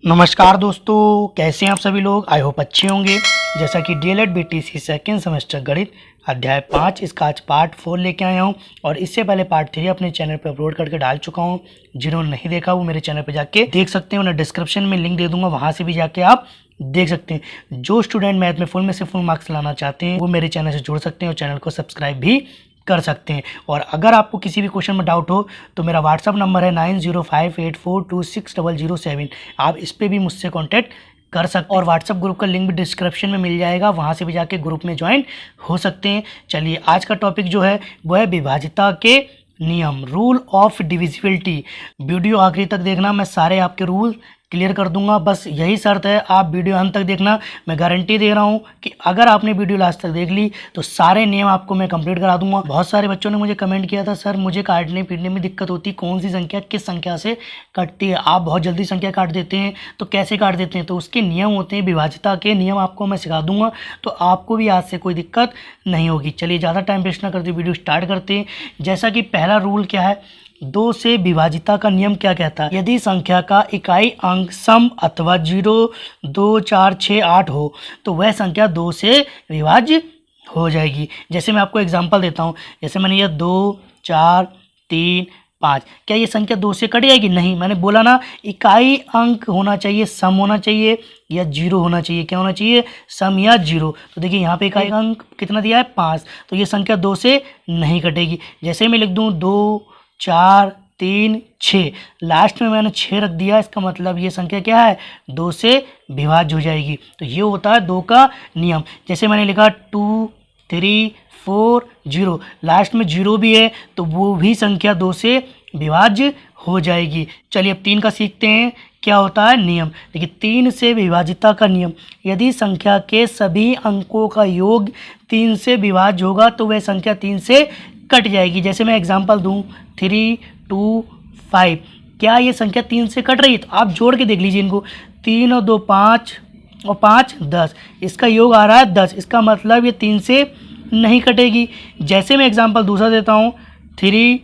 नमस्कार दोस्तों, कैसे हैं आप सभी लोग। आई होप अच्छे होंगे। जैसा कि डीएलएड बीटीसी सेकेंड सेमेस्टर गणित अध्याय 5 इसका आज पार्ट 4 लेके आया हूं और इससे पहले पार्ट 3 अपने चैनल पर अपलोड करके डाल चुका हूं। जिन्होंने नहीं देखा वो मेरे चैनल पर जाके देख सकते हैं। उन्हें डिस्क्रिप्शन में लिंक दे दूंगा, वहां से भी जाके आप देख सकते हैं। जो स्टूडेंट मैथ में फुल से फुल मार्क्स लाना चाहते हैं वो मेरे चैनल से जुड़ सकते हैं और चैनल को सब्सक्राइब भी कर सकते हैं। और अगर आपको किसी भी क्वेश्चन में डाउट हो तो मेरा व्हाट्सअप नंबर है 9058426007। आप इस पर भी मुझसे कांटेक्ट कर सकते हैं और व्हाट्सअप ग्रुप का लिंक भी डिस्क्रिप्शन में मिल जाएगा, वहां से भी जाके ग्रुप में ज्वाइन हो सकते हैं। चलिए, आज का टॉपिक जो है वो है विभाज्यता के नियम, रूल ऑफ डिविजिबिलिटी। वीडियो आखिरी तक देखना, मैं सारे आपके रूल क्लियर कर दूंगा। बस यही शर्त है, आप वीडियो अंत तक देखना। मैं गारंटी दे रहा हूं कि अगर आपने वीडियो लास्ट तक देख ली तो सारे नियम आपको मैं कंप्लीट करा दूंगा। बहुत सारे बच्चों ने मुझे कमेंट किया था, सर मुझे काटने पीटने में दिक्कत होती, कौन सी संख्या किस संख्या से कटती है। आप बहुत जल्दी संख्या काट देते हैं, तो कैसे काट देते हैं? तो उसके नियम होते हैं, विभाज्यता के नियम आपको मैं सिखा दूंगा, तो आपको भी आज से कोई दिक्कत नहीं होगी। चलिए, ज़्यादा टाइम वेस्ट ना करते वीडियो स्टार्ट करते हैं। जैसा कि पहला रूल क्या है, 2 से विभाज्यता का नियम क्या कहता है? यदि संख्या का इकाई अंक सम अथवा 0, 2, 4, 6, 8 हो तो वह संख्या 2 से विभाज्य हो जाएगी। जैसे मैं आपको एग्जांपल देता हूँ, जैसे मैंने यह 2, 4, 3, 5, क्या ये संख्या 2 से कट जाएगी? नहीं। मैंने बोला ना, इकाई अंक होना चाहिए, सम होना चाहिए या 0 होना चाहिए। क्या होना चाहिए? सम या 0। तो देखिए यहाँ पे इकाई अंक कितना दिया है? 5। तो ये संख्या 2 से नहीं कटेगी। जैसे मैं लिख दूँ 2, 4, 3, 6, लास्ट में मैंने 6 रख दिया, इसका मतलब ये संख्या क्या है? 2 से विभाज्य हो जाएगी। तो ये होता है 2 का नियम। जैसे मैंने लिखा 2, 3, 4, 0, लास्ट में 0 भी है तो वो भी संख्या 2 से विभाज्य हो जाएगी। चलिए अब 3 का सीखते हैं, क्या होता है नियम। देखिए 3 से विभाज्यता का नियम, यदि संख्या के सभी अंकों का योग 3 से विभाज्य होगा तो वह संख्या 3 से कट जाएगी। जैसे मैं एग्जांपल दूं 3, 2, 5, क्या ये संख्या 3 से कट रही है? तो आप जोड़ के देख लीजिए इनको, 3 और 2 5 और 5 10, इसका योग आ रहा है 10, इसका मतलब ये 3 से नहीं कटेगी। जैसे मैं एग्जांपल दूसरा देता हूँ 3,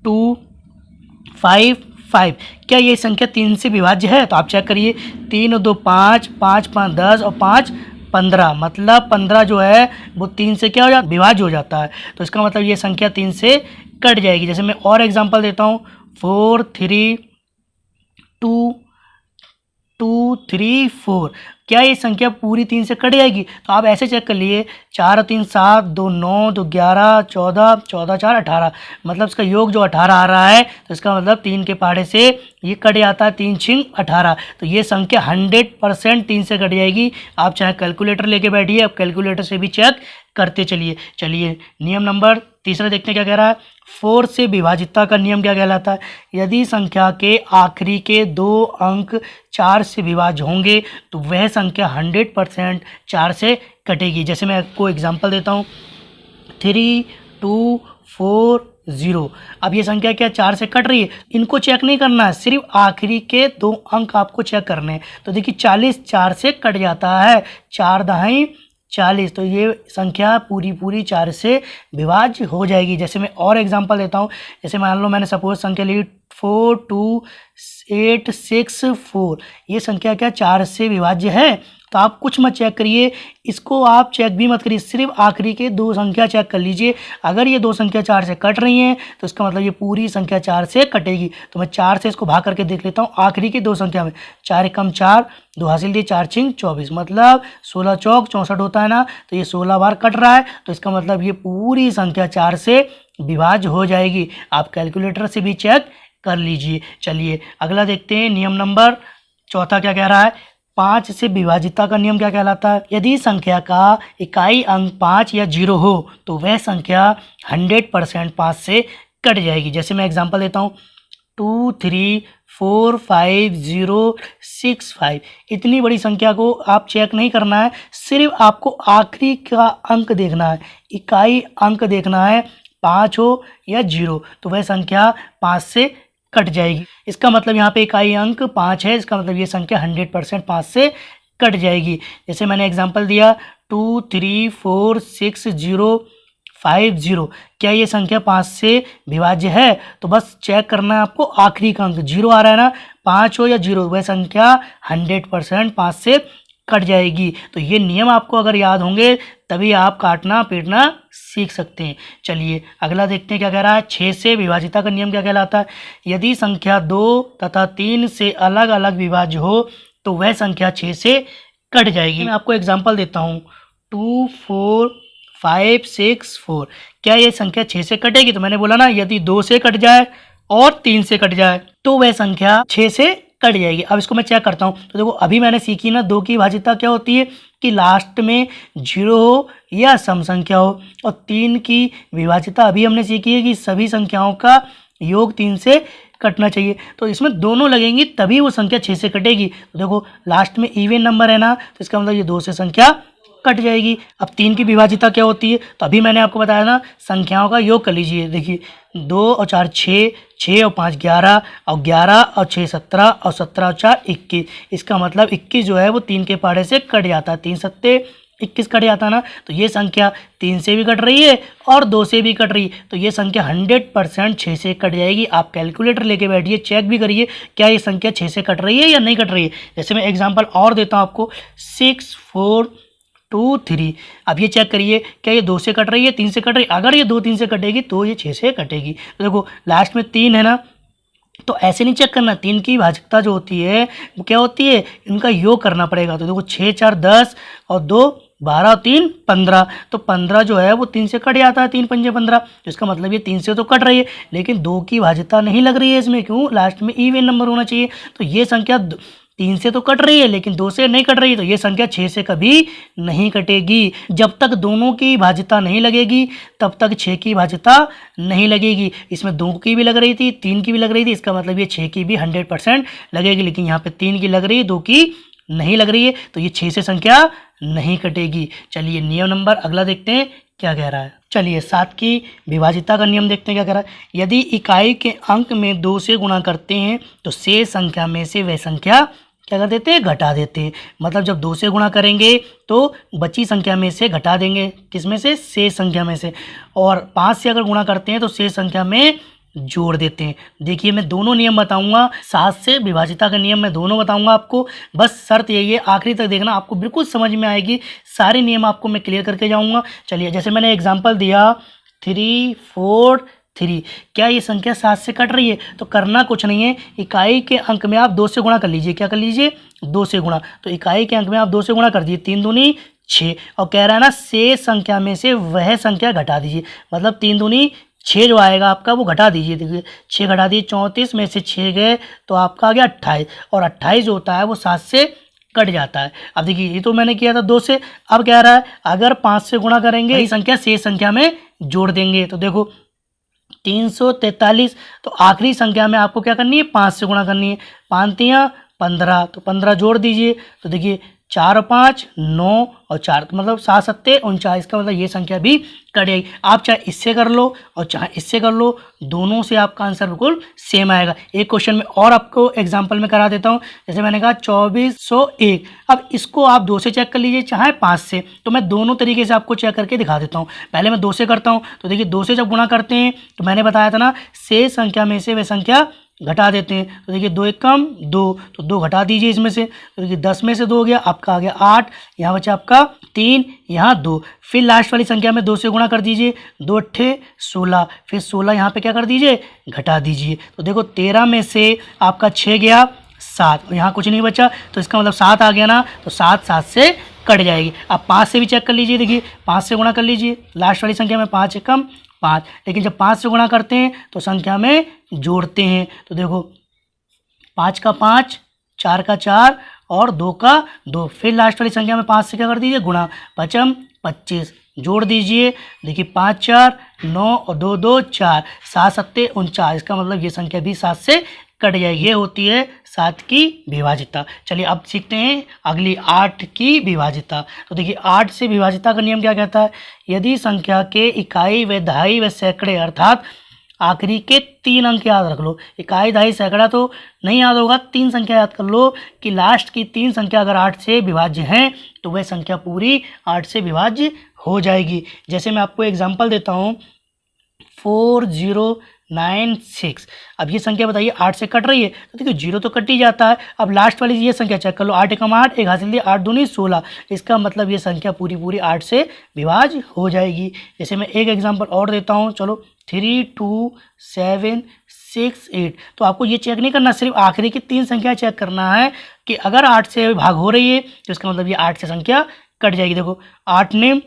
2, 5, 5, क्या ये संख्या 3 से विभाज्य है? तो आप चेक करिए, 3 और 2 5, 5 5 10 और 5 15, मतलब 15 जो है वो 3 से क्या हो जाता है? विभाज्य हो जाता है। तो इसका मतलब ये संख्या 3 से कट जाएगी। जैसे मैं और एग्जांपल देता हूँ 4, 3, 2, 2, 3, 4, क्या ये संख्या पूरी 3 से कट जाएगी? तो आप ऐसे चेक कर लिए, 4 और 3 7, 2 9, 2 11, 14, 14 4 18, मतलब इसका योग जो 18 आ रहा है, तो इसका मतलब 3 के पहाड़े से ये कट जाता है, 3 छिंग 18। तो ये संख्या 100% 3 से कट जाएगी। आप चाहे कैलकुलेटर लेके बैठिए, आप कैलकुलेटर से भी चेक करते चलिए। चलिए नियम नंबर तीसरा देखते हैं क्या कह रहा है। 4 से विभाज्यता का नियम क्या कहलाता है? यदि संख्या के आखिरी के 2 अंक 4 से विभाज्य होंगे तो वह संख्या 100% 4 से कटेगी। जैसे मैं आपको एग्जांपल देता हूँ 3, 2, 4, 0, अब ये संख्या क्या 4 से कट रही है? इनको चेक नहीं करना है, सिर्फ आखिरी के 2 अंक आपको चेक करने हैं। तो देखिए 40 4 से कट जाता है, 4 दहाई 40, तो ये संख्या पूरी 4 से विभाज्य हो जाएगी। जैसे मैं और एग्जांपल देता हूँ, जैसे मान लो मैंने सपोज संख्या ली 4, 2, 8, 6, 4, ये संख्या क्या 4 से विभाज्य है? तो आप कुछ मत चेक करिए, इसको आप चेक भी मत करिए, सिर्फ आखिरी के 2 संख्या चेक कर लीजिए। अगर ये 2 संख्या 4 से कट रही हैं तो इसका मतलब ये पूरी संख्या 4 से कटेगी। तो मैं 4 से इसको भाग करके देख लेता हूँ, आखिरी की 2 संख्या में 4 एकम 4, 2 हासिल दिए, 4 छिंग 24, मतलब 16 चौक 64 होता है ना, तो ये 16 बार कट रहा है, तो इसका मतलब ये पूरी संख्या 4 से विभाज्य हो जाएगी। आप कैलकुलेटर से भी चेक कर लीजिए। चलिए अगला देखते हैं, नियम नंबर चौथा क्या कह रहा है। 5 से विभाज्यता का नियम क्या कहलाता है? यदि संख्या का इकाई अंक 5 या 0 हो तो वह संख्या 100% 5 से कट जाएगी। जैसे मैं एग्जांपल देता हूँ 2, 3, 4, 5, 0, 6, 5, इतनी बड़ी संख्या को आप चेक नहीं करना है, सिर्फ आपको आखिरी का अंक देखना है, इकाई अंक देखना है, 5 हो या 0, तो वह संख्या 5 से कट जाएगी। इसका मतलब यहाँ पे इकाई अंक 5 है, इसका मतलब ये संख्या 100% 5 से कट जाएगी। जैसे मैंने एग्जांपल दिया 2, 3, 4, 6, 0, 50। क्या ये संख्या 5 से विभाज्य है? तो बस चेक करना है आपको, आखिरी का अंक 0 आ रहा है ना, 5 हो या 0, वह संख्या 100% 5 से कट जाएगी। तो ये नियम आपको अगर याद होंगे तभी आप काटना पीटना सीख सकते हैं। चलिए अगला देखते हैं क्या कह रहा है। 6 से विभाजिता का नियम क्या कहलाता है? यदि संख्या 2 तथा 3 से अलग अलग विभाज्य हो तो वह संख्या 6 से कट जाएगी। मैं आपको एग्जांपल देता हूँ, 2 4 5 6 4। क्या ये संख्या 6 से कटेगी? तो मैंने बोला ना, यदि 2 से कट जाए और 3 से कट जाए तो वह संख्या 6 से कट जाएगी। अब इसको मैं चेक करता हूँ। तो देखो अभी मैंने सीखी ना, 2 की भाज्यता क्या होती है कि लास्ट में 0 हो या सम संख्या हो, और 3 की विभाज्यता अभी हमने सीखी है कि सभी संख्याओं का योग 3 से कटना चाहिए। तो इसमें दोनों लगेंगी तभी वो संख्या 6 से कटेगी। तो देखो लास्ट में इवन नंबर है ना, तो इसका मतलब ये 2 से संख्या कट जाएगी। अब 3 की विभाज्यता क्या होती है? तो अभी मैंने आपको बताया ना, संख्याओं का योग कर लीजिए। देखिए 2 और 4 6, 6 और 5 11, और 11 और 6 17, और 17 और 4 21। इसका मतलब 21 जो है वो 3 के पहाड़े से कट जाता है। 3 सत्ते 21 कट जाता है ना, तो ये संख्या 3 से भी कट रही है और 2 से भी कट रही है। तो ये संख्या 100% 6 से कट जाएगी। आप कैलकुलेटर लेके बैठिए, चेक भी करिए क्या ये संख्या 6 से कट रही है या नहीं कट रही है। जैसे मैं एग्जांपल और देता हूँ आपको, 6 4 2 3। अब ये चेक करिए क्या ये 2 से कट रही है, 3 से कट रही है? अगर ये 2 3 से कटेगी तो ये 6 से कटेगी। तो देखो लास्ट में 3 है ना, तो ऐसे नहीं चेक करना। 3 की भाज्यता जो होती है वो क्या होती है, इनका योग करना पड़ेगा। तो देखो 6 4 10 और 2 12 और 3 15। तो 15 जो है वो 3 से कट जाता है, 3 पंजे 15। तो इसका मतलब ये 3 से तो कट रही है, लेकिन 2 की भाज्यता नहीं लग रही है इसमें। क्यों? लास्ट में इवन नंबर होना चाहिए। तो ये संख्या 3 से तो कट रही है लेकिन 2 से नहीं कट रही है, तो ये संख्या 6 से कभी नहीं कटेगी। जब तक दोनों की भाज्यता नहीं लगेगी तब तक 6 की भाज्यता नहीं लगेगी। इसमें 2 की भी लग रही थी, 3 की भी लग रही थी, इसका मतलब ये 6 की भी 100% लगेगी। लेकिन यहाँ पे 3 की लग रही है, 2 की नहीं लग रही है, तो ये 6 से संख्या नहीं कटेगी। चलिए नियम नंबर अगला देखते हैं क्या कह रहा है। चलिए 7 की विभाजिता का नियम देखते हैं क्या कह रहा है। यदि इकाई के अंक में 2 से गुणा करते हैं तो शेष संख्या में से वह संख्या क्या कर देते हैं, घटा देते हैं। मतलब जब 2 से गुणा करेंगे तो बची संख्या में से घटा देंगे, किसमें से, शेष संख्या में से। और 5 से अगर गुणा करते हैं तो शेष संख्या में जोड़ देते हैं। देखिए मैं दोनों नियम बताऊंगा, 7 से विभाजिता का नियम मैं दोनों बताऊंगा आपको। बस शर्त यही है, आखिरी तक देखना, आपको बिल्कुल समझ में आएगी। सारे नियम आपको मैं क्लियर करके जाऊंगा। चलिए जैसे मैंने एग्जांपल दिया 3 4 3। क्या ये संख्या 7 से कट रही है? तो करना कुछ नहीं है, इकाई के अंक में आप 2 से गुणा कर लीजिए। क्या कर लीजिए? 2 से गुणा। तो इकाई के अंक में आप 2 से गुणा कर दीजिए, 3 दूनी 6। और कह रहा है ना शेष संख्या में से वह संख्या घटा दीजिए। मतलब 3 दूनी 6 जो आएगा आपका वो घटा दीजिए। देखिए 6 घटा दिए, 34 में से 6 गए तो आपका आ गया 28। और 28 जो होता है वो 7 से कट जाता है। अब देखिए ये तो मैंने किया था 2 से, अब कह रहा है अगर 5 से गुणा करेंगे वही संख्या शेष संख्या में जोड़ देंगे। तो देखो 343। तो आखिरी संख्या में आपको क्या करनी है, 5 से गुणा करनी है। 5 तियां 15, तो 15 जोड़ दीजिए। तो देखिए 4 5 9 और 4, तो मतलब 7 सत्ते 49। का मतलब ये संख्या भी कट जाएगी। आप चाहे इससे कर लो और चाहे इससे कर लो, दोनों से आपका आंसर बिल्कुल सेम आएगा। एक क्वेश्चन में और आपको एग्जांपल में करा देता हूँ। जैसे मैंने कहा 2401। अब इसको आप 2 से चेक कर लीजिए चाहे 5 से। तो मैं दोनों तरीके से आपको चेक करके दिखा देता हूँ। पहले मैं 2 से करता हूँ। तो देखिए 2 से जब गुणा करते हैं तो मैंने बताया था ना शेष संख्या में से वह संख्या घटा देते हैं। तो देखिए 2 1 कम 2, तो 2 घटा दीजिए इसमें से। तो देखिए 10 में से 2 हो गया, आपका आ गया 8, यहाँ बचा आपका 3, यहाँ 2। फिर लास्ट वाली संख्या में 2 से गुणा कर दीजिए, 2 8 16, फिर 16 यहाँ पे क्या कर दीजिए, घटा दीजिए। तो देखो 13 में से आपका 6 गया 7, और यहाँ कुछ नहीं बचा, तो इसका मतलब 7 आ गया ना, तो 7 7 से कट जाएगी। अब 5 से भी चेक कर लीजिए। देखिए 5 से गुणा कर लीजिए, लास्ट वाली संख्या में 5 एकम 5, लेकिन जब 5 से गुणा करते हैं तो संख्या में जोड़ते हैं। तो देखो 5 का 5, 4 का 4 और 2 का 2। फिर लास्ट वाली संख्या में 5 से क्या कर दीजिए, गुणा, पचम 25, जोड़ दीजिए। देखिए 5 4 9 और 2 2 4, 7 सत्ते 49। इसका मतलब ये संख्या भी 7 से कट जाएगी। ये होती है 7 की विभाजिता। चलिए अब सीखते हैं अगली 8 की विभाजिता। तो देखिए 8 से विभाजिता का नियम क्या कहता है। यदि संख्या के इकाई व दहाई व सैकड़े अर्थात आखिरी के 3 अंक याद रख लो। इकाई दहाई सैकड़ा तो नहीं याद होगा, 3 संख्या याद कर लो कि लास्ट की 3 संख्या अगर 8 से विभाज्य हैं तो वह संख्या पूरी 8 से विभाज्य हो जाएगी। जैसे मैं आपको एग्जांपल देता हूँ 4096। अब ये संख्या बताइए 8 से कट रही है तो देखिए 0 तो कट ही जाता है। अब लास्ट वाली ये संख्या चेक कर लो, 8 एकम 8, एक हासिल दिया, 8 दूनी 16। इसका मतलब ये संख्या पूरी पूरी 8 से विभाज्य हो जाएगी। जैसे मैं एक एग्जांपल और देता हूँ, चलो 32768। तो आपको ये चेक नहीं करना, सिर्फ आखिरी की 3 संख्या चेक करना है कि अगर 8 से भाग हो रही है तो इसका मतलब ये 8 से संख्या कट जाएगी। देखो 8 ने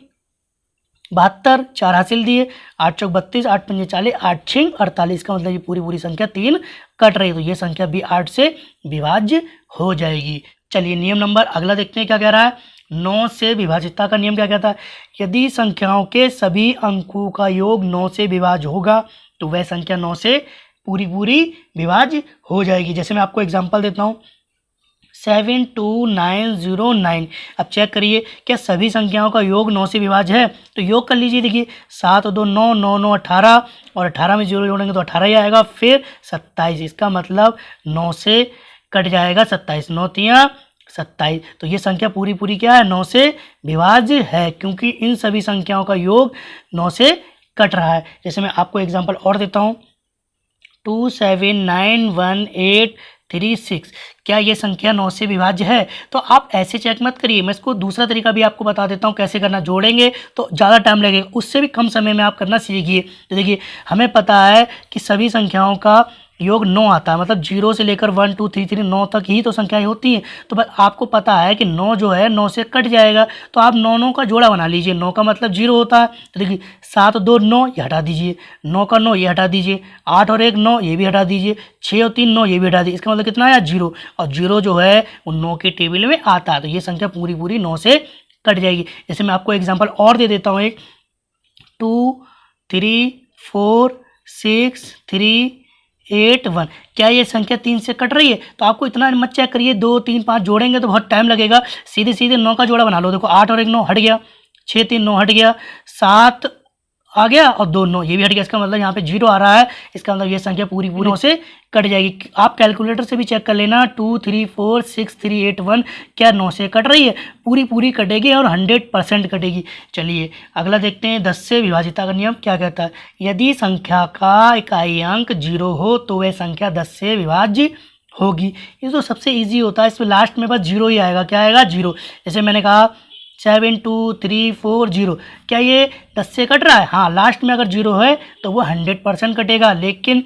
72, 4 हासिल दिए, 8 चौक 32, 8 पंजे 40, 8 छिंग 48। का मतलब ये पूरी पूरी संख्या 3 कट रही है तो ये संख्या भी 8 से विभाज्य हो जाएगी। चलिए नियम नंबर अगला देखते हैं क्या कह रहा है। 9 से विभाज्यता का नियम क्या कहता है। यदि संख्याओं के सभी अंकों का योग 9 से विभाज्य होगा तो वह संख्या 9 से पूरी पूरी विभाज्य हो जाएगी। जैसे मैं आपको एग्जांपल देता हूँ 72909। अब चेक करिए क्या सभी संख्याओं का योग 9 से विभाज्य है। तो योग कर लीजिए, देखिए 7 और 2 9, 9 9 18 और 18 में 0 जोड़ेंगे तो 18 ही आएगा, फिर 27। इसका मतलब 9 से कट जाएगा 27, 9 तियां 27। तो ये संख्या पूरी पूरी क्या है, 9 से विभाज्य है क्योंकि इन सभी संख्याओं का योग 9 से कट रहा है। जैसे मैं आपको एग्जांपल और देता हूँ 279186। क्या ये संख्या 9 से विभाज्य है। तो आप ऐसे चेक मत करिए, मैं इसको दूसरा तरीका भी आपको बता देता हूँ कैसे करना। जोड़ेंगे तो ज़्यादा टाइम लगेगा, उससे भी कम समय में आप करना सीखिए। तो देखिए हमें पता है कि सभी संख्याओं का योग 9 आता है, मतलब 0 से लेकर 1 2 3 3 9 तक ही तो संख्याएं होती हैं। तो बस आपको पता है कि 9 जो है 9 से कट जाएगा, तो आप 9 9 का जोड़ा बना लीजिए। 9 का मतलब 0 होता है, तो देखिए 7 2 9 ये हटा दीजिए, 9 का 9 ये हटा दीजिए, 8 और 1 9 ये भी हटा दीजिए, 6 और 3 9 ये भी हटा दीजिए। इसका मतलब कितना आया 0, और 0 जो है वो 9 के टेबल में आता है, तो ये संख्या पूरी पूरी 9 से कट जाएगी। जैसे मैं आपको एग्जाम्पल और दे देता हूँ, एक 2 3 4 6 3 8 1। क्या ये संख्या 3 से कट रही है। तो आपको इतना मत चेक करिए, 2 3 5 जोड़ेंगे तो बहुत टाइम लगेगा। सीधे सीधे 9 का जोड़ा बना लो। देखो 8 और 1 9 हट गया, 6 3 9 हट गया, 7 आ गया और 2 9 ये भी हट गया। इसका मतलब यहाँ पे 0 आ रहा है, इसका मतलब ये संख्या पूरी पूरी 9 से कट जाएगी। आप कैलकुलेटर से भी चेक कर लेना, 2 3 4 6 3 8 1 क्या 9 से कट रही है, पूरी पूरी कटेगी और 100% कटेगी। चलिए अगला देखते हैं 10 से विभाजिता का नियम क्या कहता है। यदि संख्या का इकाई अंक 0 हो तो वह संख्या 10 से विभाज्य होगी। ये तो सबसे ईजी होता है, इसमें लास्ट में बस 0 ही आएगा। क्या आएगा 0। जैसे मैंने कहा 7 2 3 4 0। क्या ये 10 से कट रहा है। हाँ, लास्ट में अगर 0 है तो वो 100% कटेगा। लेकिन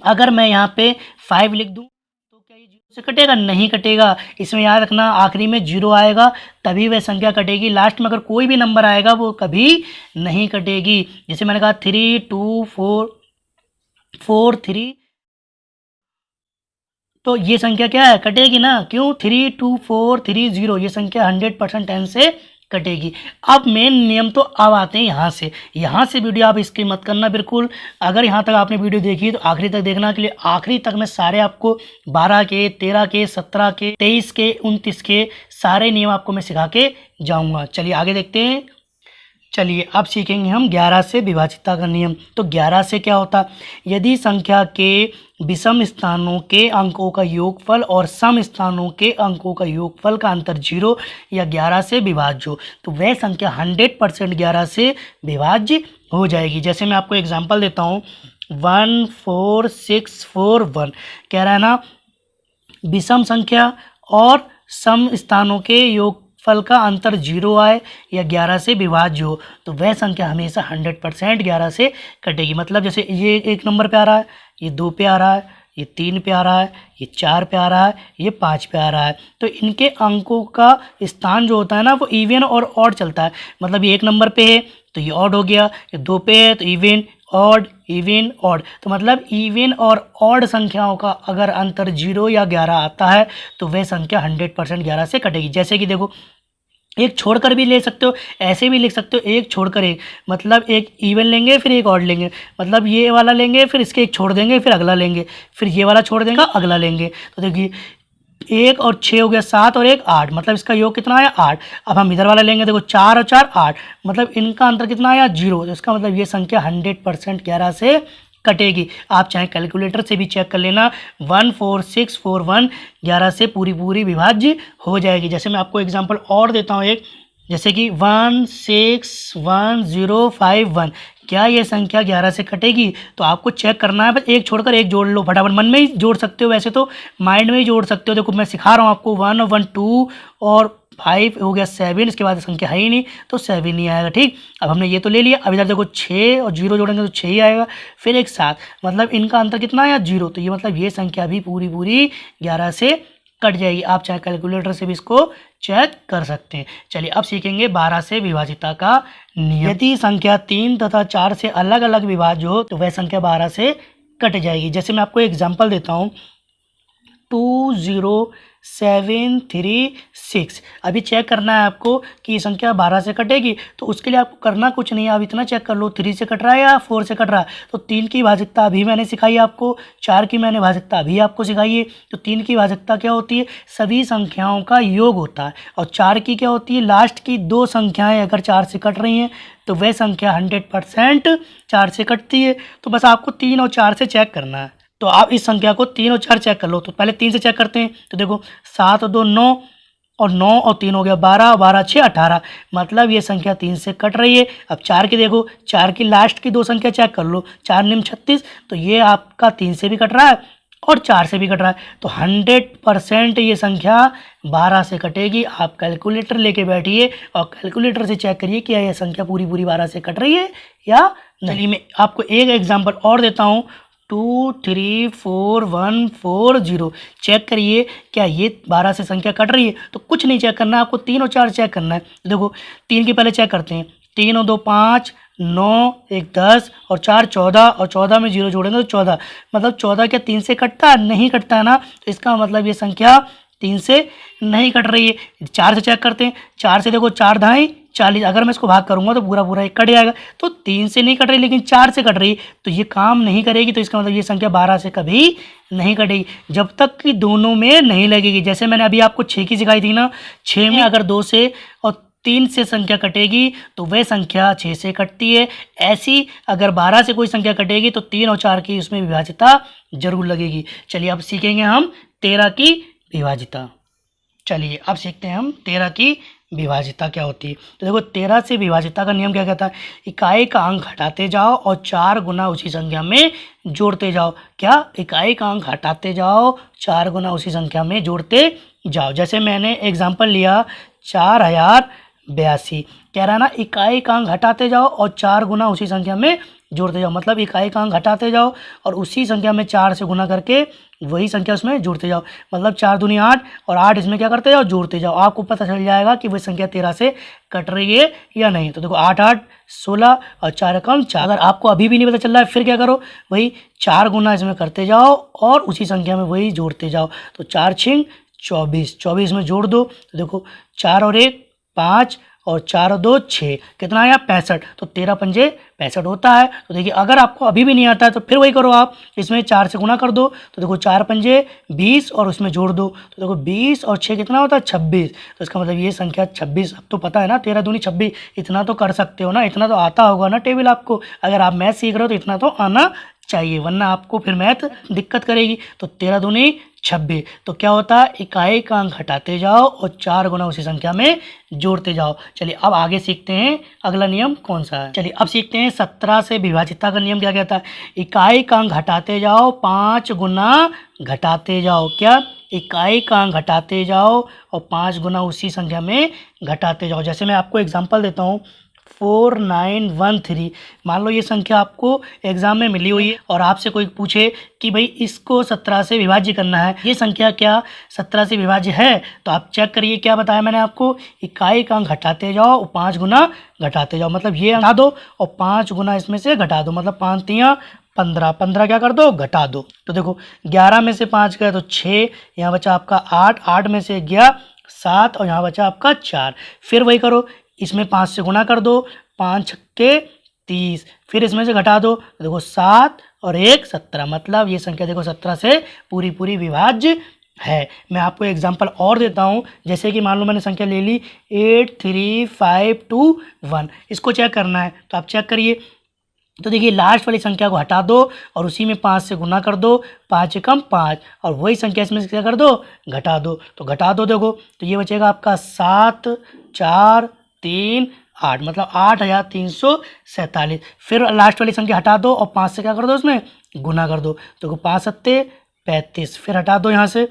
अगर मैं यहाँ पे 5 लिख दूँ तो क्या ये 0 से कटेगा, नहीं कटेगा। इसमें याद रखना आखिरी में 0 आएगा तभी वह संख्या कटेगी, लास्ट में अगर कोई भी नंबर आएगा वो कभी नहीं कटेगी। जैसे मैंने कहा 3 2 4 4 3, तो ये संख्या क्या है, कटेगी ना। क्यों, 3 2 4 3 0, ये संख्या 100% 10 से कटेगी। अब मेन नियम तो अब आते हैं यहाँ से वीडियो आप इसकी मत करना बिल्कुल। अगर यहाँ तक आपने वीडियो देखी तो आखिरी तक देखना, के लिए आखिरी तक मैं सारे आपको 12 के 13 के 17 के 23 के 29 के सारे नियम आपको मैं सिखा के जाऊँगा। चलिए आगे देखते हैं। चलिए अब सीखेंगे हम 11 से विभाजिता का नियम। तो 11 से क्या होता है, यदि संख्या के विषम स्थानों के अंकों का योगफल और सम स्थानों के अंकों का योगफल का अंतर 0 या 11 से विभाज्य हो तो वह संख्या 100% 11 से विभाज्य हो जाएगी। जैसे मैं आपको एग्जांपल देता हूँ 14641। कह रहा है ना, विषम संख्या और सम स्थानों के योग फल का अंतर 0 आए या 11 से विभाज्य हो तो वह संख्या हमेशा 100% 11 से कटेगी। मतलब जैसे ये 1 नंबर पे आ रहा है, ये 2 पे आ रहा है, ये 3 पे आ रहा है, ये 4 पे आ रहा है, ये 5 पे आ रहा है, तो इनके अंकों का स्थान जो होता है ना वो इवन और ऑड चलता है। मतलब ये 1 नंबर पे है तो ये ऑड हो गया, ये 2 पे है तो इवन ऑड इवन ऑड। तो मतलब इवन और ऑड संख्याओं का अगर अंतर 0 या 11 आता है तो वह संख्या 100% 11 से कटेगी। जैसे कि देखो, एक छोड़कर भी ले सकते हो, ऐसे भी लिख सकते हो, एक छोड़कर एक, मतलब एक इवन लेंगे फिर एक ऑड लेंगे, मतलब ये वाला लेंगे फिर इसके एक छोड़ देंगे फिर अगला लेंगे, फिर ये वाला छोड़ देंगे अगला लेंगे। तो देखिए 1 और 6 हो गया 7 और 1 8, मतलब इसका योग कितना आया 8। अब हम इधर वाला लेंगे, देखो 4 और 4 8, मतलब इनका अंतर कितना आया 0। तो इसका मतलब ये संख्या 100% 11 से कटेगी। आप चाहे कैलकुलेटर से भी चेक कर लेना, 14641 11 से पूरी पूरी विभाज्य हो जाएगी। जैसे मैं आपको एग्जांपल और देता हूँ, एक जैसे कि 161051, क्या ये संख्या 11 से कटेगी? तो आपको चेक करना है, बस एक छोड़कर एक जोड़ लो फटाफट। मन में ही जोड़ सकते हो, वैसे तो माइंड में ही जोड़ सकते हो। देखो मैं सिखा रहा हूँ आपको, 1 और 1 2 और 5 हो गया 7, इसके बाद संख्या है ही नहीं तो 7 नहीं आएगा। ठीक, अब हमने ये तो ले लिया। अब इधर देखो 6 और 0 जोड़ेंगे तो 6 ही आएगा। फिर एक 7, मतलब इनका अंतर कितना आया? 0। तो ये मतलब ये संख्या भी पूरी पूरी 11 से कट जाएगी। आप चाहे कैलकुलेटर से भी इसको चेक कर सकते हैं। चलिए अब सीखेंगे 12 से विभाजिता का नियम। यदि संख्या 3 तथा 4 से अलग अलग विभाज्य हो तो वह संख्या 12 से कट जाएगी। जैसे मैं आपको एग्जांपल देता हूँ, 20736। अभी चेक करना है आपको कि ये संख्या 12 से कटेगी, तो उसके लिए आपको करना कुछ नहीं है। आप इतना चेक कर लो 3 से कट रहा है या 4 से कट रहा है। तो 3 की भाजकता अभी मैंने सिखाई आपको, 4 की मैंने भाजकता अभी आपको सिखाई है। तो 3 की भाजकता क्या होती है? सभी संख्याओं का योग होता है। और 4 की क्या होती है? लास्ट की 2 संख्याएँ अगर 4 से कट रही हैं तो वह संख्या 100% 4 से कटती है। तो बस आपको 3 और 4 से चेक करना है। तो आप इस संख्या को 3 और 4 चेक कर लो। तो पहले 3 से चेक करते हैं। तो देखो 7 और 2 9, और 9 और 3 हो गया 12, 12 6 18, मतलब ये संख्या 3 से कट रही है। अब 4 की देखो, 4 की लास्ट की 2 संख्या चेक कर लो, 4 निम 36, तो ये आपका 3 से भी कट रहा है और 4 से भी कट रहा है। तो 100% ये संख्या 12 से कटेगी। आप कैलकुलेटर लेके बैठिए और कैलकुलेटर से चेक करिए कि यह संख्या पूरी पूरी 12 से कट रही है या नहीं। मैं आपको एक एग्जाम्पल और देता हूँ, 234140। चेक करिए क्या ये 12 से संख्या कट रही है? तो कुछ नहीं चेक करना है आपको, 3 और 4 चेक करना है। देखो 3 की पहले चेक करते हैं, 3 और 2 5, 9 1 10 और 4 14, और 14 में 0 जोड़ेंगे तो 14, मतलब 14 क्या 3 से कटता है? नहीं कटता है ना। तो इसका मतलब ये संख्या 3 से नहीं कट रही है। 4 से चेक करते हैं, 4 से देखो 4 ढाई 40, अगर मैं इसको भाग करूंगा तो पूरा पूरा एक कट जाएगा। तो 3 से नहीं कट रही लेकिन 4 से कट रही, तो ये काम नहीं करेगी। तो इसका मतलब ये संख्या 12 से कभी नहीं कटेगी जब तक कि दोनों में नहीं लगेगी। जैसे मैंने अभी आपको 6 की सिखाई थी ना, 6 में अगर 2 से और 3 से संख्या कटेगी तो वह संख्या 6 से कटती है। ऐसी अगर 12 से कोई संख्या कटेगी तो 3 और 4 की उसमें विभाजिता जरूर लगेगी। चलिए अब सीखेंगे हम 13 की विभाजिता। चलिए अब सीखते हैं हम 13 की विभाजिता क्या होती है। तो देखो 13 से विभाजिता का नियम क्या कहता है? इकाई का अंक हटाते जाओ और 4 गुना उसी संख्या में जोड़ते जाओ। क्या? इकाई का अंक हटाते जाओ, 4 गुना उसी संख्या में जोड़ते जाओ। जैसे मैंने एग्जाम्पल लिया 4082, कह रहा ना इकाई का अंक हटाते जाओ और 4 गुना उसी संख्या में जोड़ते जाओ। मतलब इकाई का अंक हटाते जाओ और उसी संख्या में 4 से गुना करके वही संख्या उसमें जोड़ते जाओ। मतलब 4 दूनी 8 और 8 इसमें क्या करते जाओ? जोड़ते जाओ। आपको पता चल जाएगा कि वही संख्या 13 से कट रही है या नहीं। तो देखो 8 8 16 और 4 कम 4। अगर आपको अभी भी नहीं पता चल रहा है फिर क्या करो, वही 4 गुना इसमें करते जाओ और उसी संख्या में वही जोड़ते जाओ। तो 4 छिंग 24, 24 में जोड़ दो। तो देखो 4 और 1 5 और 4 और 2 6, कितना आया? 65। तो 13 पंजे 65 होता है। तो देखिए अगर आपको अभी भी नहीं आता है तो फिर वही करो, आप इसमें 4 से गुना कर दो। तो देखो 4 पंजे 20 और उसमें जोड़ दो। तो देखो 20 और 6 कितना होता है? 26। तो इसका मतलब ये संख्या 26। अब तो पता है ना, 13 दूनी 26, इतना तो कर सकते हो ना, इतना तो आता होगा ना टेबल आपको। अगर आप मैथ सीख रहे हो तो इतना तो आना चाहिए, वरना आपको फिर मैथ दिक्कत करेगी। तो 13 दूनी 26। तो क्या होता है? इकाई का अंक हटाते जाओ और 4 गुना उसी संख्या में जोड़ते जाओ। चलिए अब आगे सीखते हैं अगला नियम कौन सा है। चलिए अब सीखते हैं 17 से विभाजिता का नियम क्या कहता है। इकाई का अंक घटाते जाओ, 5 गुना घटाते जाओ। क्या? इकाई का अंक घटाते जाओ और 5 गुना उसी संख्या में घटाते जाओ। जैसे मैं आपको एग्जाम्पल देता हूँ, 4913। मान लो ये संख्या आपको एग्जाम में मिली हुई है और आपसे कोई पूछे कि भाई इसको 17 से विभाज्य करना है, ये संख्या क्या 17 से विभाज्य है? तो आप चेक करिए क्या बताया मैंने आपको, इकाई का अंक घटाते जाओ और 5 गुना घटाते जाओ। मतलब ये घटा दो और 5 गुना इसमें से घटा दो, मतलब 5 तियाँ 15, 15 क्या कर दो? घटा दो। तो देखो 11 में से 5 गया तो 6, यहाँ बचा आपका 8, 8 में से गया 7 और यहाँ बचा आपका 4। फिर वही करो, इसमें 5 से गुना कर दो, 5 छक्के 30, फिर इसमें से घटा दो। देखो 7 और 1 17, मतलब ये संख्या देखो 17 से पूरी पूरी विभाज्य है। मैं आपको एग्जांपल और देता हूँ, जैसे कि मान लो मैंने संख्या ले ली 83521, इसको चेक करना है। तो आप चेक करिए, तो देखिए लास्ट वाली संख्या को हटा दो और उसी में 5 से गुना कर दो, 5 कम 5, और वही संख्या इसमें से क्या कर दो? घटा दो। तो घटा दो, देखो तो ये बचेगा आपका 7 4 3 8 मतलब 8347। फिर लास्ट वाली संख्या हटा दो और 5 से क्या कर दो, उसमें गुना कर दो। तो 5 सत्ते 35, फिर हटा दो यहाँ से,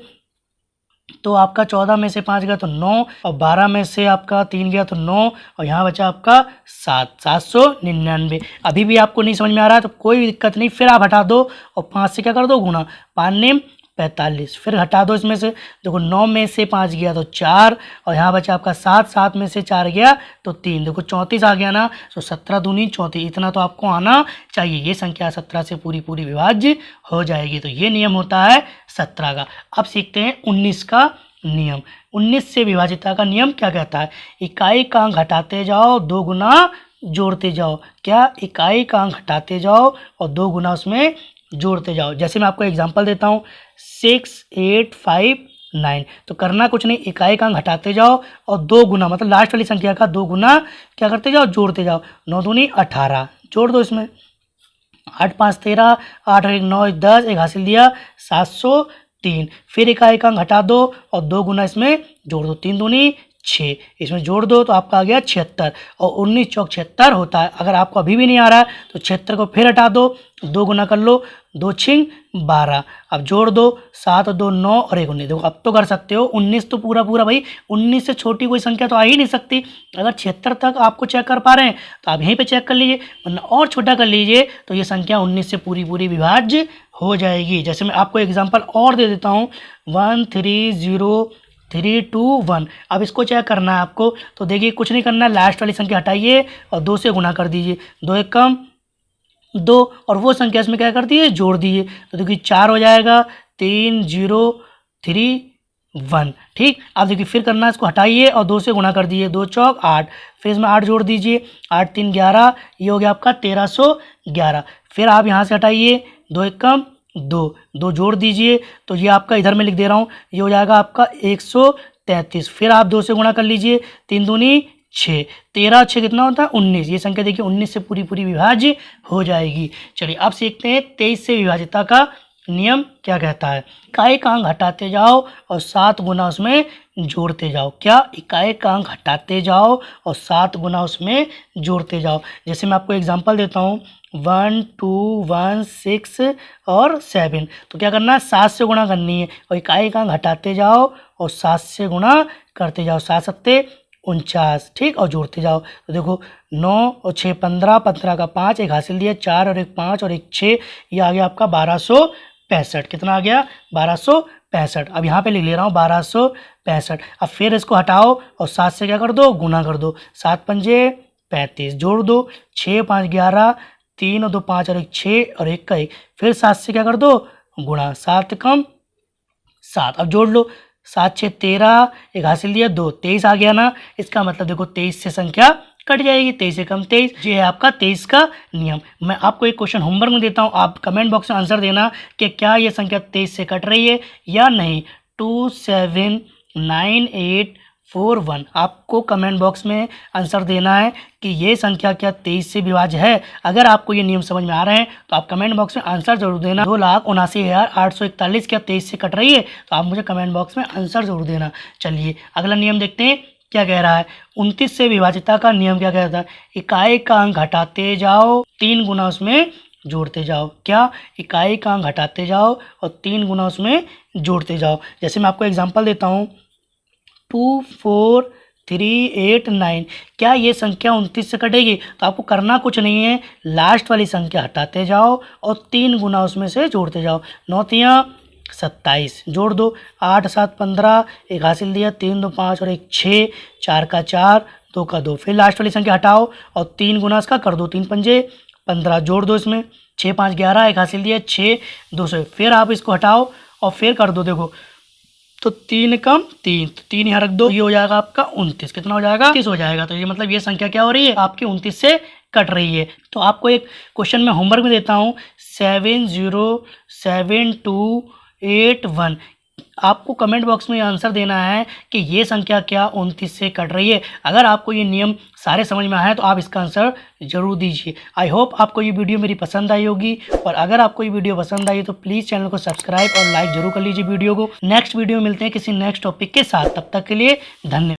तो आपका 14 में से 5 गया तो 9, और 12 में से आपका 3 गया तो 9, और यहाँ बचा आपका 799। अभी भी आपको नहीं समझ में आ रहा है तो कोई दिक्कत नहीं, फिर आप हटा दो और 5 से क्या कर दो, गुना। 5 ने 45, फिर हटा दो इसमें से, देखो 9 में से 5 गया तो 4, और यहाँ बचा आपका 7, 7 में से 4 गया तो 3, देखो 34 आ गया ना। तो 17 दूनी 34, इतना तो आपको आना चाहिए। ये संख्या 17 से पूरी विभाज्य हो जाएगी। तो ये नियम होता है 17 का। अब सीखते हैं 19 का नियम। 19 से विभाजिता का नियम क्या कहता है? इकाई का अंक घटाते जाओ, 2 गुना जोड़ते जाओ। क्या? इकाई का अंक घटाते जाओ और 2 गुना उसमें जोड़ते जाओ। जैसे मैं आपको एग्जांपल देता हूँ, 6 8 5 9। तो करना कुछ नहीं, इकाई का अंक घटाते जाओ और 2 गुना मतलब लास्ट वाली संख्या का 2 गुना क्या करते जाओ, जोड़ते जाओ। 9 दूनी 18, जोड़ दो इसमें। 8 5 13, 8 और 1 9 10, एक हासिल दिया 703। फिर इकाई का अंक घटा दो और 2 गुना इसमें जोड़ दो। 3 दूनी 6, इसमें जोड़ दो तो आपका आ गया 76, और 19 चौक 76 होता है। अगर आपको अभी भी नहीं आ रहा है तो 76 को फिर हटा दो, 2 गुना कर लो, 2 छिंग 12। अब जोड़ दो, 7 2 9 और 1 19। देखो अब तो कर सकते हो। 19 तो पूरा भाई, 19 से छोटी कोई संख्या तो आ ही नहीं सकती। अगर 76 तक आपको चेक कर पा रहे हैं तो आप यहीं पे चेक कर लीजिए, वरना और छोटा कर लीजिए तो ये संख्या 19 से पूरी विभाज्य हो जाएगी। जैसे मैं आपको एग्जाम्पल और दे देता हूँ, 1 3 0 3 2 1। अब इसको चेक करना है आपको, तो देखिए कुछ नहीं करना है, लास्ट वाली संख्या हटाइए और 2 से गुना कर दीजिए। 2 एक कम 2, और वो संख्या इसमें क्या कर दिए, जोड़ दिए। तो देखिए 4 हो जाएगा, 3 0 3 1। ठीक, अब देखिए फिर करना है, इसको हटाइए और 2 से गुना कर दीजिए। 2 चौक 8, फिर इसमें 8 जोड़ दीजिए। 8 3 11, ये हो गया आपका 1311। फिर आप यहाँ से हटाइए, 2 एक कम 2 जोड़ दीजिए। तो ये आपका इधर में लिख दे रहा हूँ, ये हो जाएगा आपका 133। फिर आप 2 से गुणा कर लीजिए, 3 दूनी 6, 13 6 कितना होता है, 19। ये संख्या देखिए 19 से पूरी विभाज्य हो जाएगी। चलिए अब सीखते हैं 23 से विभाजिता का नियम क्या कहता है। इकाई का अंक घटाते जाओ और 7 गुना उसमें जोड़ते जाओ। क्या? इकाई का अंक घटाते जाओ और 7 गुना उसमें जोड़ते जाओ। जैसे मैं आपको एग्जांपल देता हूँ, 1 2 1 6 और 7। तो क्या करना है, 7 से गुणा करनी है और इकाई का अंक घटाते जाओ और 7 से गुणा करते जाओ। 7 सत्ते 49, ठीक, और जोड़ते जाओ। तो देखो 9 और 6 15, 15 का 5, एक हासिल दिया 4 और 1 5 और 1 6, ये आ गया आपका 1265। कितना आ गया, 1265। अब यहाँ पे लिख ले रहा हूँ 1265। अब फिर इसको हटाओ और 7 से क्या कर दो, गुना कर दो। 7 पंजे 35, जोड़ दो। 6 5 11, 3 और 2 5 और 1 6 और 1 का 1। फिर 7 से क्या कर दो, गुणा। 7 कम 7, अब जोड़ लो। 7 6 13, एक हासिल दिया 2, 23 आ गया ना। इसका मतलब देखो 23 से संख्या कट जाएगी, 23 से कम 23। ये है आपका 23 का नियम। मैं आपको एक क्वेश्चन होमवर्क में देता हूँ, आप कमेंट बॉक्स में आंसर देना कि क्या ये संख्या 23 से कट रही है या नहीं। 279841, आपको कमेंट बॉक्स में आंसर देना है कि ये संख्या क्या 23 से विभाज्य है। अगर आपको ये नियम समझ में आ रहे हैं तो आप कमेंट बॉक्स में आंसर जरूर देना। 2,79,841 क्या 23 से कट रही है? तो आप मुझे कमेंट बॉक्स में आंसर जरूर देना। चलिए अगला नियम देखते हैं क्या कह रहा है। 29 से विभाजिता का नियम क्या कहता है। इकाई का अंक घटाते जाओ, 3 गुना उसमें जोड़ते जाओ। क्या? इकाई का अंक घटाते जाओ और 3 गुना उसमें जोड़ते जाओ। जैसे मैं आपको एग्जांपल देता हूँ, 2 4 3 8 9। क्या ये संख्या 29 से कटेगी? तो आपको करना कुछ नहीं है, लास्ट वाली संख्या हटाते जाओ और 3 गुना उसमें से जोड़ते जाओ। 9 3 27, जोड़ दो। 8 7 15, एक हासिल दिया 3 2 5 और 1 6, 4 का 4 2 का 2। फिर लास्ट वाली संख्या हटाओ और 3 गुना इसका कर दो। 3 पंजे 15, जोड़ दो इसमें। 6 5 11, एक हासिल दिया 6 200। फिर आप इसको हटाओ और फिर कर दो। देखो तो 3 कम 3, तो 3 यहाँ रख दो, ये हो जाएगा आपका 29। कितना हो जाएगा, 29 हो जाएगा। तो ये मतलब ये संख्या क्या हो रही है, आपकी 29 से कट रही है। तो आपको एक क्वेश्चन में होमवर्क में देता हूँ, 707281। आपको कमेंट बॉक्स में आंसर देना है कि ये संख्या क्या 29 से कट रही है। अगर आपको ये नियम सारे समझ में आए तो आप इसका आंसर जरूर दीजिए। आई होप आपको ये वीडियो मेरी पसंद आई होगी, और अगर आपको ये वीडियो पसंद आई तो प्लीज़ चैनल को सब्सक्राइब और लाइक जरूर कर लीजिए वीडियो को। नेक्स्ट वीडियो में मिलते हैं किसी नेक्स्ट टॉपिक के साथ, तब तक के लिए धन्यवाद।